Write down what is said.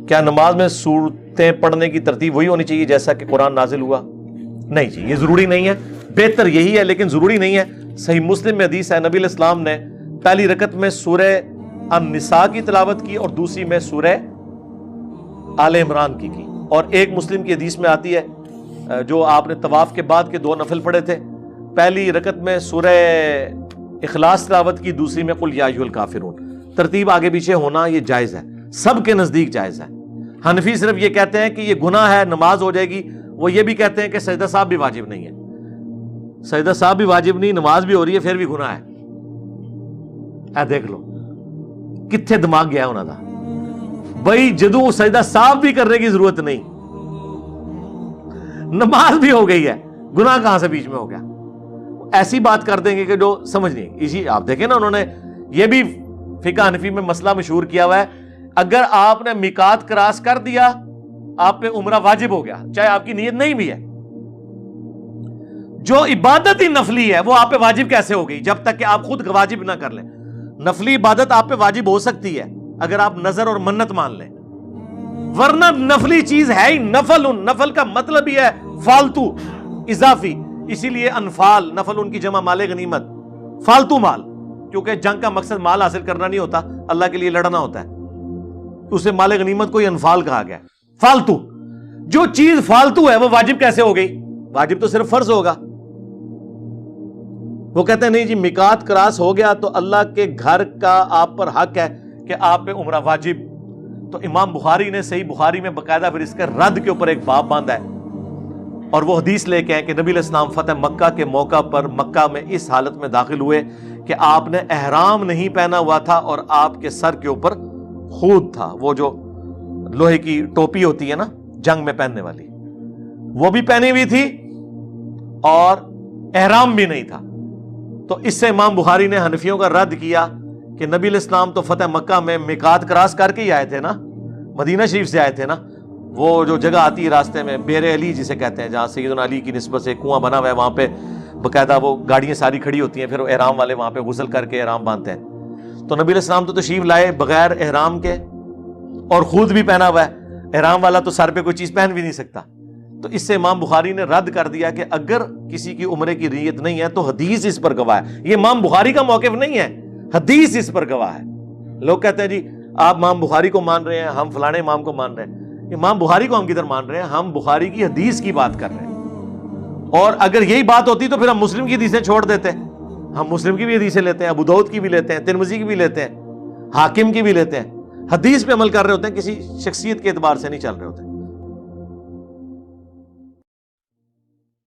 کیا نماز میں سورتیں پڑھنے کی ترتیب وہی ہونی چاہیے جیسا کہ قرآن نازل ہوا؟ نہیں جی، یہ ضروری نہیں ہے، بہتر یہی ہے لیکن ضروری نہیں ہے۔ صحیح مسلم میں حدیث ہے، نبی علیہ السلام نے پہلی رکعت میں سورہ النساء کی تلاوت کی اور دوسری میں سورہ آل عمران کی، اور ایک مسلم کی حدیث میں آتی ہے جو آپ نے طواف کے بعد کے 2 نفل پڑھے تھے، پہلی رکعت میں سورہ اخلاص تلاوت کی، دوسری میں قل یا ایھا الکافرون۔ ترتیب آگے پیچھے ہونا یہ جائز ہے، سب کے نزدیک جائز ہے۔ حنفی صرف یہ کہتے ہیں کہ یہ گناہ ہے، نماز ہو جائے گی۔ وہ یہ بھی کہتے ہیں کہ سجدہ صاحب بھی واجب نہیں ہے، سجدہ صاحب بھی واجب نہیں، نماز بھی ہو رہی ہے پھر بھی گناہ ہے۔ اے دیکھ لو کتنے دماغ گیا انہوں دا بھائی، جدوں سجدہ صاحب بھی کرنے کی ضرورت نہیں، نماز بھی ہو گئی ہے، گناہ کہاں سے بیچ میں ہو گیا؟ ایسی بات کر دیں گے کہ جو سمجھ نہیں۔ اسی آپ دیکھیں نا، انہوں نے یہ بھی فقہ حنفی میں مسئلہ مشہور کیا ہوا ہے، اگر آپ نے میقات کراس کر دیا آپ پہ عمرہ واجب ہو گیا، چاہے آپ کی نیت نہیں بھی ہے۔ جو عبادت ہی نفلی ہے وہ آپ پہ واجب کیسے ہو گئی جب تک کہ آپ خود واجب نہ کر لیں؟ نفلی عبادت آپ پہ واجب ہو سکتی ہے اگر آپ نظر اور منت مان لیں، ورنہ نفلی چیز ہے ہی نفل۔ نفل کا مطلب ہی ہے فالتو، اضافی، اسی لیے انفال، نفل ان کی جمع مال غنیمت، فالتو مال، کیونکہ جنگ کا مقصد مال حاصل کرنا نہیں ہوتا، اللہ کے لیے لڑنا ہوتا ہے، اسے مال غنیمت کو ہی انفال کہا گیا۔ فالتو جو چیز فالتو ہے وہ واجب کیسے ہو گئی؟ واجب تو صرف فرض ہوگا۔ وہ کہتے ہیں نہیں جی، میقات کراس ہو گیا تو اللہ کے گھر کا آپ پر حق ہے کہ آپ پہ عمرہ واجب۔ تو امام بخاری نے صحیح بخاری میں باقاعدہ پھر اس کے رد کے اوپر ایک باب باندھا ہے، اور وہ حدیث لے کے ہیں کہ نبی علیہ السلام فتح مکہ کے موقع پر مکہ میں اس حالت میں داخل ہوئے کہ آپ نے احرام نہیں پہنا ہوا تھا اور آپ کے سر کے اوپر خود تھا، وہ جو لوہے کی ٹوپی ہوتی ہے نا جنگ میں پہننے والی، وہ بھی پہنی ہوئی تھی اور احرام بھی نہیں تھا۔ تو اس سے امام بخاری نے حنفیوں کا رد کیا کہ نبی علیہ السلام تو فتح مکہ میں میقات کراس کر کے ہی آئے تھے نا، مدینہ شریف سے آئے تھے نا۔ وہ جو جگہ آتی ہے راستے میں بیر علی جسے کہتے ہیں، جہاں سیدنا علی کی نسبت سے کنواں بنا ہوا ہے، وہاں پہ باقاعدہ وہ گاڑیاں ساری کھڑی ہوتی ہیں، پھر وہ احرام والے وہاں پہ غسل کر کے احرام باندھتے ہیں۔ تو نبی علیہ السلام تو تشریف لائے بغیر احرام کے اور خود بھی پہنا ہوا ہے، احرام والا تو سر پہ کوئی چیز پہن بھی نہیں سکتا۔ تو اس سے امام بخاری نے رد کر دیا کہ اگر کسی کی عمرے کی نیت نہیں ہے تو حدیث اس پر گواہ ہے۔ یہ امام بخاری کا موقف نہیں ہے، حدیث اس پر گواہ ہے۔ لوگ کہتے ہیں جی آپ امام بخاری کو مان رہے ہیں، ہم فلانے امام کو مان رہے ہیں۔ امام بخاری کو ہم کدھر مان رہے ہیں؟ ہم بخاری کی حدیث کی بات کر رہے ہیں، اور اگر یہی بات ہوتی تو پھر ہم مسلم کی حدیثیں چھوڑ دیتے۔ ہم مسلم کی بھی حدیثیں لیتے ہیں، ابو داؤد کی بھی لیتے ہیں، ترمذی کی بھی لیتے ہیں، حاکم کی بھی لیتے ہیں۔ حدیث پہ عمل کر رہے ہوتے ہیں، کسی شخصیت کے اعتبار سے نہیں چل رہے ہوتے۔